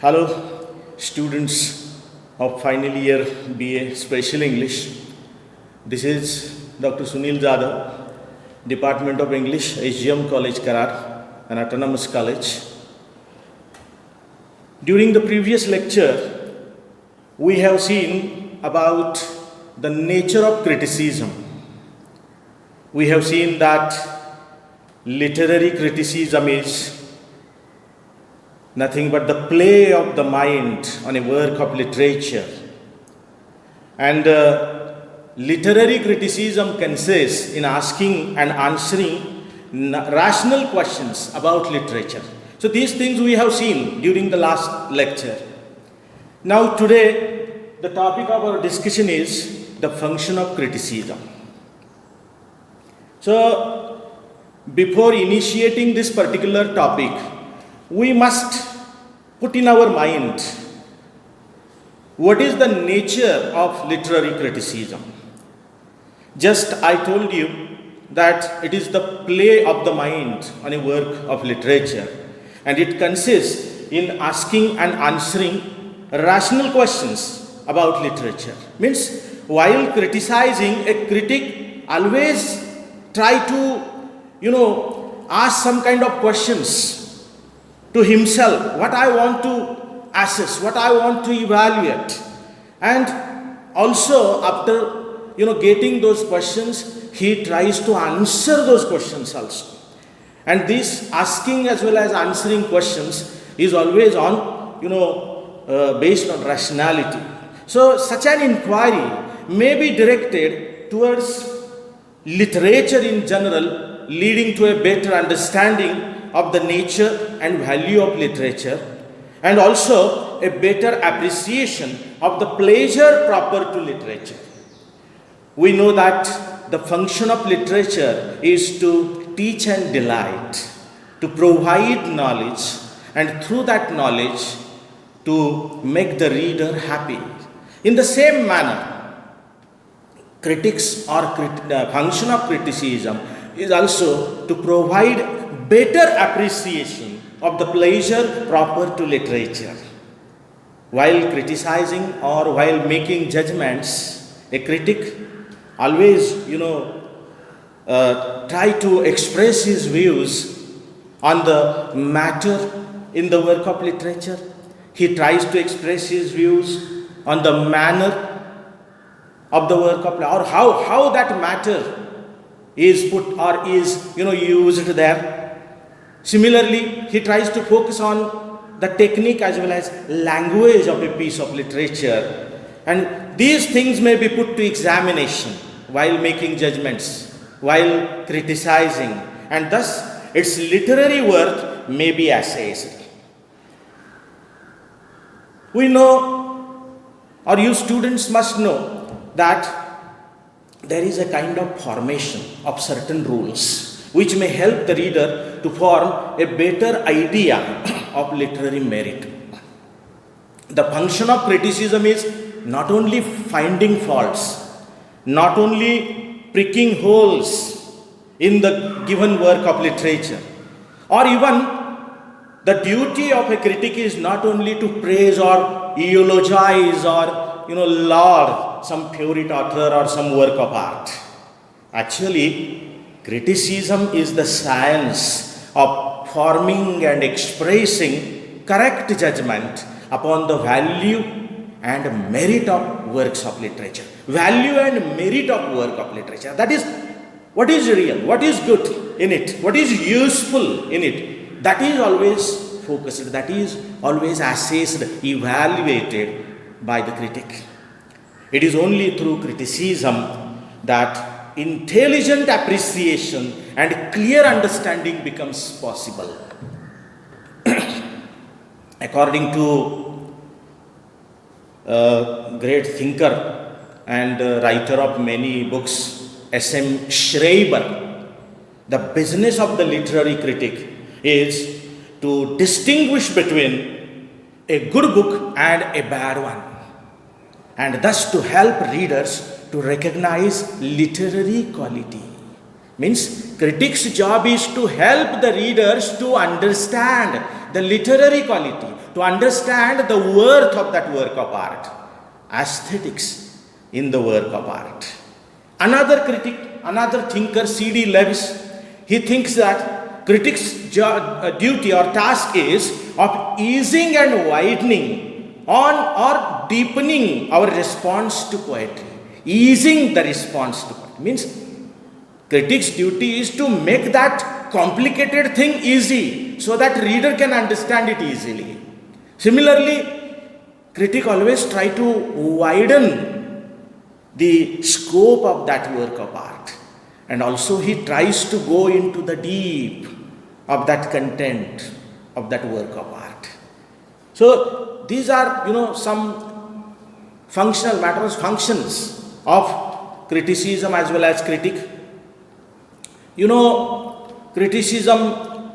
Hello, students of final year BA Special English. This is Dr. Sunil Jadhav, Department of English, HGM College, Karar, an autonomous college. During the previous lecture, we have seen about the nature of criticism. We have seen that literary criticism is nothing but the play of the mind on a work of literature. And literary criticism consists in asking and answering rational questions about literature. So these things we have seen during the last lecture. Now today, the topic of our discussion is the function of criticism. So before initiating this particular topic, we must put in our mind what is the nature of literary criticism. Just I told you that it is the play of the mind on a work of literature, and it consists in asking and answering rational questions about literature. Means while criticizing, a critic always try to ask some kind of questions to himself, what I want to assess, what I want to evaluate. And also after getting those questions, he tries to answer those questions also. And this asking as well as answering questions is always on based on rationality. So such an inquiry may be directed towards literature in general, leading to a better understanding of the nature and value of literature, and also a better appreciation of the pleasure proper to literature. We know that the function of literature is to teach and delight, to provide knowledge, and through that knowledge to make the reader happy. In the same manner, critics or function of criticism is also to provide better appreciation of the pleasure proper to literature. While criticizing or while making judgments, a critic always try to express his views on the matter in the work of literature. He tries to express his views on the manner of the work of, or how that matter is put or is used there. Similarly, he tries to focus on the technique as well as language of a piece of literature, and these things may be put to examination while making judgments, while criticizing, and thus its literary worth may be assessed. We know, or you students must know, that there is a kind of formation of certain rules which may help the reader to form a better idea of literary merit. The function of criticism is not only finding faults, not only pricking holes in the given work of literature, or even the duty of a critic is not only to praise or eulogize or laud some favorite author or some work of art. Actually, criticism is the science of forming and expressing correct judgment upon the value and merit of works of literature. Value and merit of work of literature. That is what is real, what is good in it, what is useful in it. That is always focused, that is always assessed, evaluated by the critic. It is only through criticism that intelligent appreciation and clear understanding becomes possible. According to a great thinker and writer of many books, S.M. Schreiber, the business of the literary critic is to distinguish between a good book and a bad one, and thus to help readers to recognize literary quality. Means critics' job is to help the readers to understand the literary quality, to understand the worth of that work of art, aesthetics in the work of art. Another critic, another thinker, C.D. Lewis, he thinks that critics' duty or task is of easing and widening on or deepening our response to poetry. Easing the response to poetry means critics' duty is to make that complicated thing easy so that reader can understand it easily. Similarly, critic always try to widen the scope of that work of art, and also he tries to go into the deep of that content of that work of art. So these are, some functional matters, functions of criticism as well as critic. Criticism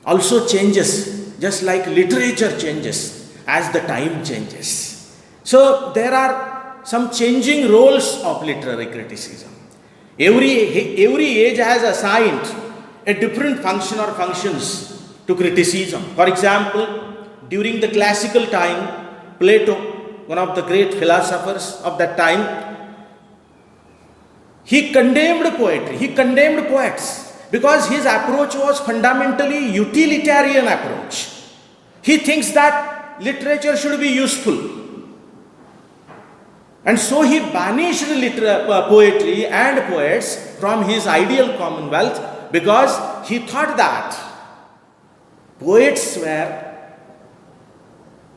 also changes, just like literature changes as the time changes. So there are some changing roles of literary criticism. Every age has assigned a different function or functions to criticism. For example, during the classical time, Plato, one of the great philosophers of that time, he condemned poetry, he condemned poets, because his approach was fundamentally utilitarian approach. He thinks that literature should be useful. And so he banished poetry and poets from his ideal commonwealth, because he thought that poets were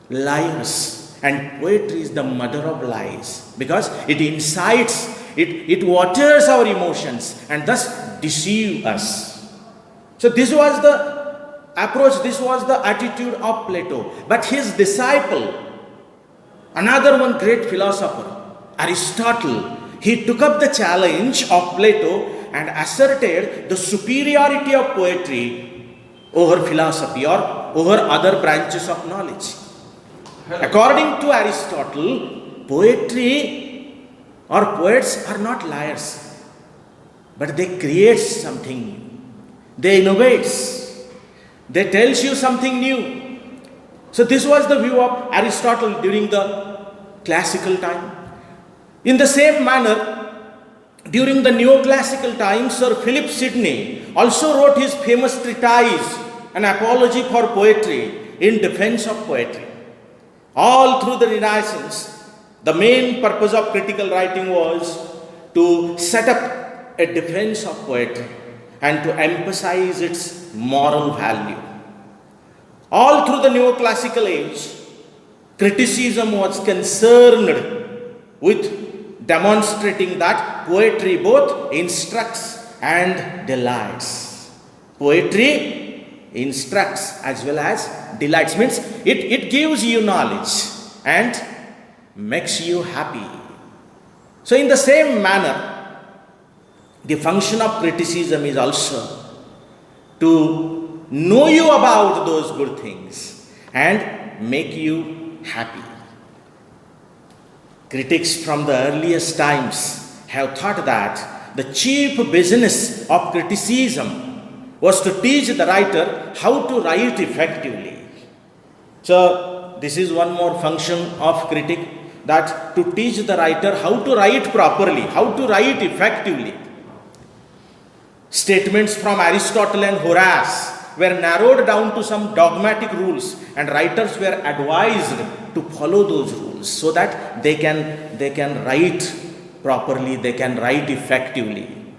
liars and poetry is the mother of lies, because it incites, it waters our emotions and thus deceive us. So this was the approach, this was the attitude of Plato. But his disciple, another one great philosopher, Aristotle, he took up the challenge of Plato and asserted the superiority of poetry over philosophy or over other branches of knowledge. According to Aristotle, poetry or poets are not liars, but they create something new. They innovate. They tells you something new. So this was the view of Aristotle during the classical time. In the same manner, during the neoclassical time, Sir Philip Sidney also wrote his famous treatise, An Apology for Poetry, in defense of poetry. All through the Renaissance, the main purpose of critical writing was to set up a defense of poetry and to emphasize its moral value. All through the neoclassical age, criticism was concerned with demonstrating that poetry both instructs and delights. Poetry instructs as well as delights, means it gives you knowledge and makes you happy. So in the same manner, the function of criticism is also to know you about those good things and make you happy. Critics from the earliest times have thought that the chief business of criticism was to teach the writer how to write effectively. So this is one more function of critic, that to teach the writer how to write properly, how to write effectively. Statements from Aristotle and Horace were narrowed down to some dogmatic rules, and writers were advised to follow those rules so that they can write properly, they can write effectively.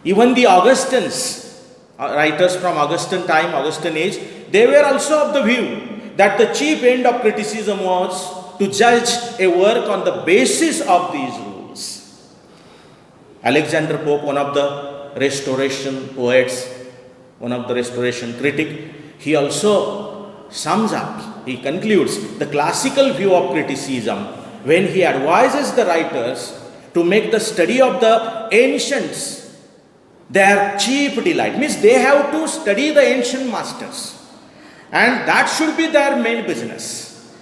Even the Augustines, writers from Augustine time, Augustine age, they were also of the view that the chief end of criticism was to judge a work on the basis of these rules. Alexander Pope, one of the Restoration poets, one of the Restoration critic, he also sums up, he concludes the classical view of criticism when he advises the writers to make the study of the ancients their chief delight. Means they have to study the ancient masters, and that should be their main business.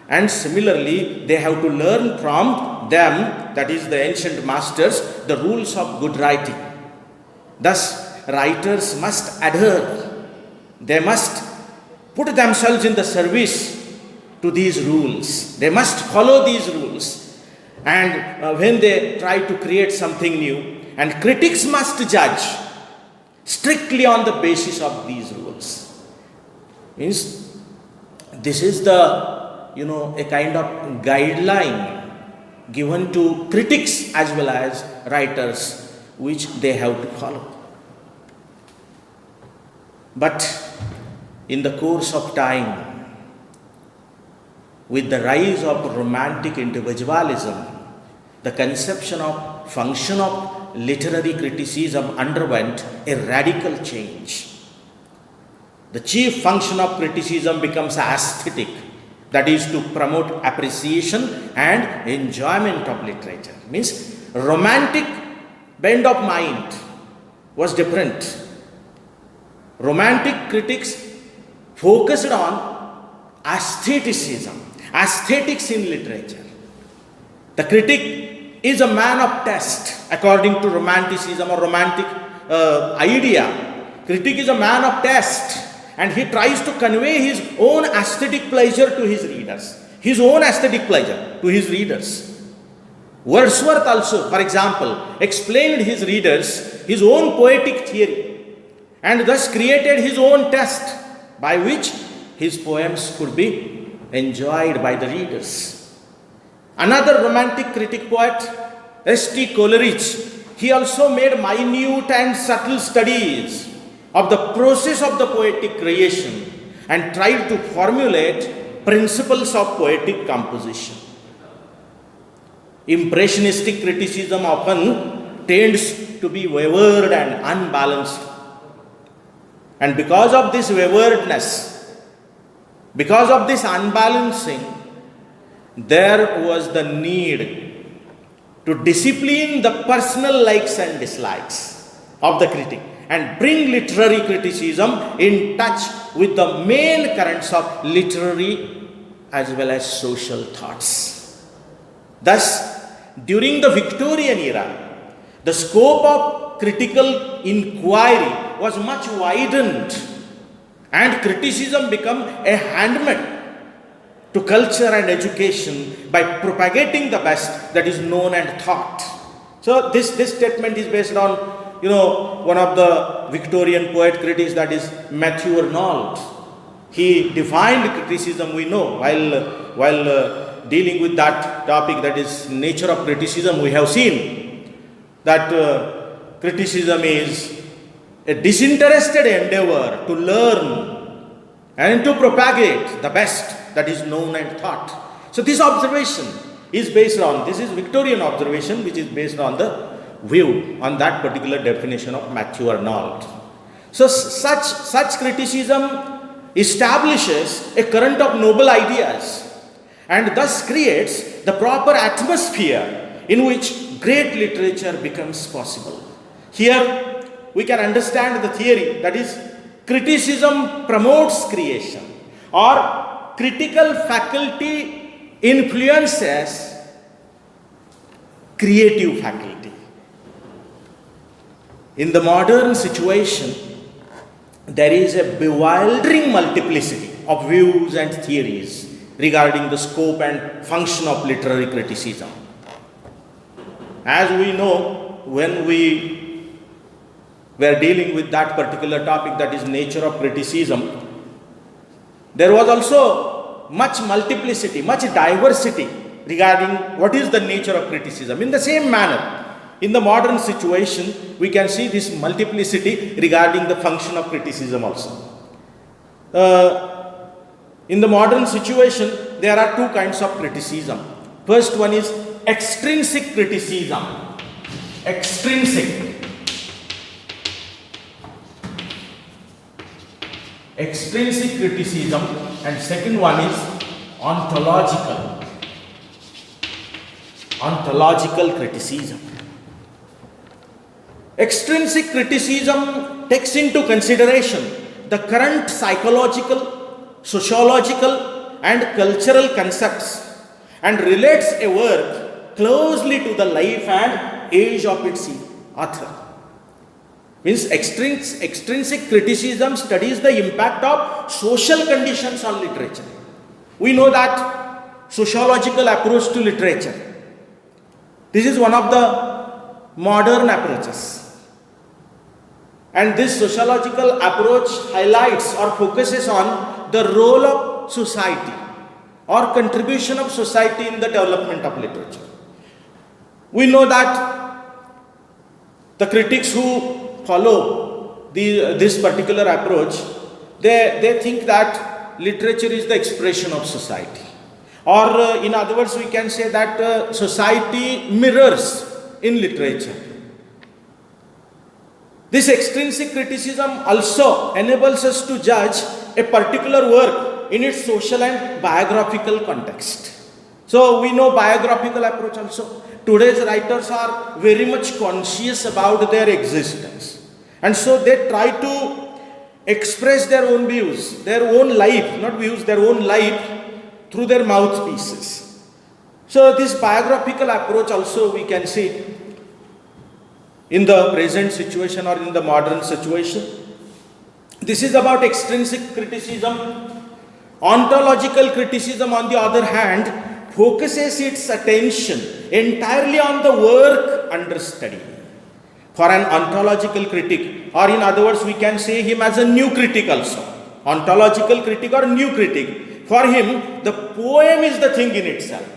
And similarly, they have to learn from them, that is the ancient masters, the rules of good writing. Thus, writers must adhere, they must put themselves in the service to these rules. They must follow these rules. And when they try to create something new, and critics must judge strictly on the basis of these rules. Means this is the, a kind of guideline given to critics as well as writers, which they have to follow. But in the course of time, with the rise of romantic individualism, the conception of function of literary criticism underwent a radical change. The chief function of criticism becomes aesthetic, that is to promote appreciation and enjoyment of literature. Means romantic bent of mind was different. Romantic critics focused on aestheticism, aesthetics in literature. The critic is a man of taste according to romanticism or romantic idea. Critic is a man of taste, and he tries to convey his own aesthetic pleasure to his readers. His own aesthetic pleasure to his readers. Wordsworth also, for example, explained his readers his own poetic theory and thus created his own taste by which his poems could be enjoyed by the readers. Another romantic critic poet, S.T. Coleridge, he also made minute and subtle studies of the process of the poetic creation and tried to formulate principles of poetic composition. Impressionistic criticism often tends to be wayward and unbalanced. And because of this waywardness, because of this unbalancing, there was the need to discipline the personal likes and dislikes of the critic and bring literary criticism in touch with the main currents of literary as well as social thoughts. Thus, during the Victorian era, the scope of critical inquiry was much widened and criticism became a handmaid to culture and education by propagating the best that is known and thought. So this statement is based on, one of the Victorian poet critics, that is Matthew Arnold. He defined criticism, we know, while dealing with that topic, that is nature of criticism. We have seen that criticism is a disinterested endeavor to learn and to propagate the best that is known and thought. So this observation is based on, this is Victorian observation, which is based on the view on that particular definition of Matthew Arnold. So such criticism establishes a current of noble ideas and thus creates the proper atmosphere in which great literature becomes possible. Here we can understand the theory, that is, criticism promotes creation, or critical faculty influences creative faculty. In the modern situation, there is a bewildering multiplicity of views and theories regarding the scope and function of literary criticism. As we know, when we were dealing with that particular topic, that is nature of criticism, there was also much multiplicity, much diversity regarding what is the nature of criticism. In the same manner, in the modern situation, we can see this multiplicity regarding the function of criticism also. In the modern situation, there are two kinds of criticism. First one is extrinsic criticism. Extrinsic criticism, and second one is ontological criticism. Extrinsic criticism takes into consideration the current psychological, sociological and cultural concepts and relates a work closely to the life and age of its author. Means extrinsic criticism studies the impact of social conditions on literature. We know that sociological approach to literature. This is one of the modern approaches. And this sociological approach highlights or focuses on the role of society or contribution of society in the development of literature. We know that the critics who follow this particular approach, they think that literature is the expression of society. Or in other words, we can say that society mirrors in literature. This extrinsic criticism also enables us to judge a particular work in its social and biographical context. So we know biographical approach also. Today's writers are very much conscious about their existence. And so they try to express their own views, their own life, not views, their own life through their mouthpieces. So this biographical approach also we can see in the present situation or in the modern situation. This is about extrinsic criticism. Ontological criticism, on the other hand, focuses its attention entirely on the work under study. For an ontological critic, or in other words, we can say him as a new critic also. Ontological critic or new critic. For him, the poem is the thing in itself.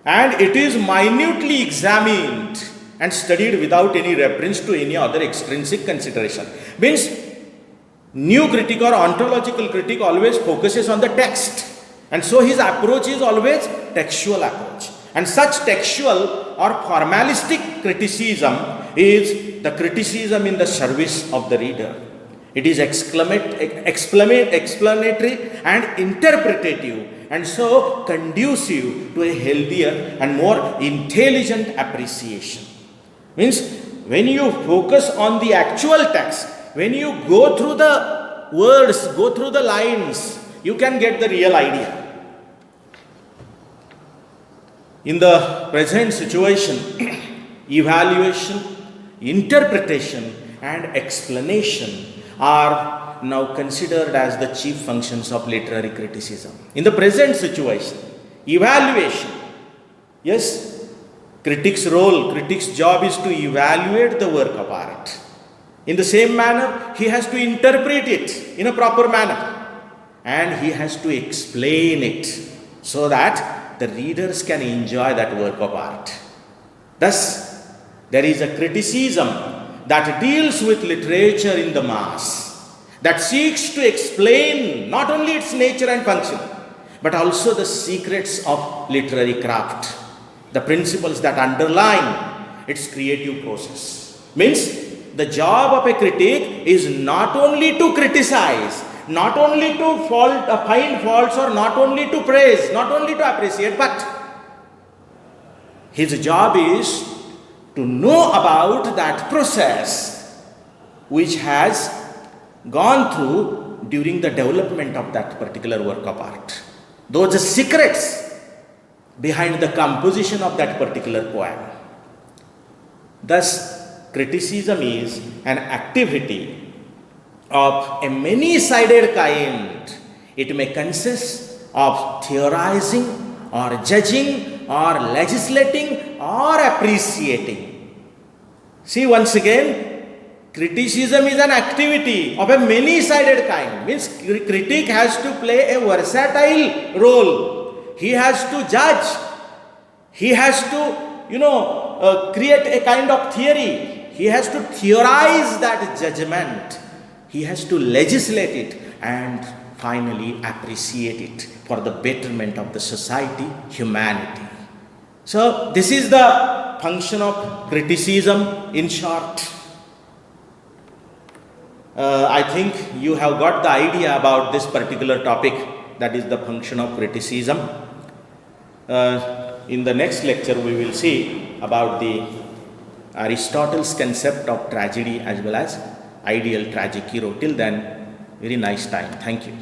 And it is minutely examined and studied without any reference to any other extrinsic consideration. Means, new critic or ontological critic always focuses on the text. And so his approach is always textual approach. And such textual or formalistic criticism is the criticism in the service of the reader. It is explanatory and interpretative, and so conducive to a healthier and more intelligent appreciation. Means when you focus on the actual text, when you go through the words, go through the lines, you can get the real idea. In the present situation, evaluation, interpretation and explanation are now considered as the chief functions of literary criticism. In the present situation, evaluation, yes, critic's role, critic's job is to evaluate the work of art. In the same manner, he has to interpret it in a proper manner and he has to explain it so that the readers can enjoy that work of art. Thus, there is a criticism that deals with literature in the mass, that seeks to explain not only its nature and function, but also the secrets of literary craft, the principles that underline its creative process. Means, the job of a critic is not only to criticize, not only to find faults, or not only to praise, not only to appreciate, but his job is to know about that process which has gone through during the development of that particular work of art. Those secrets behind the composition of that particular poem. Thus, criticism is an activity of a many-sided kind. It may consist of theorizing or judging or legislating or appreciating. See, once again, criticism is an activity of a many-sided kind. Means critic has to play a versatile role. He has to judge. He has to, create a kind of theory. He has to theorize that judgment. He has to legislate it and finally appreciate it for the betterment of the society, humanity. So this is the function of criticism in short. I think you have got the idea about this particular topic, that is the function of criticism. In the next lecture we will see about the Aristotle's concept of tragedy as well as ideal tragic hero. Till then, very nice time. Thank you.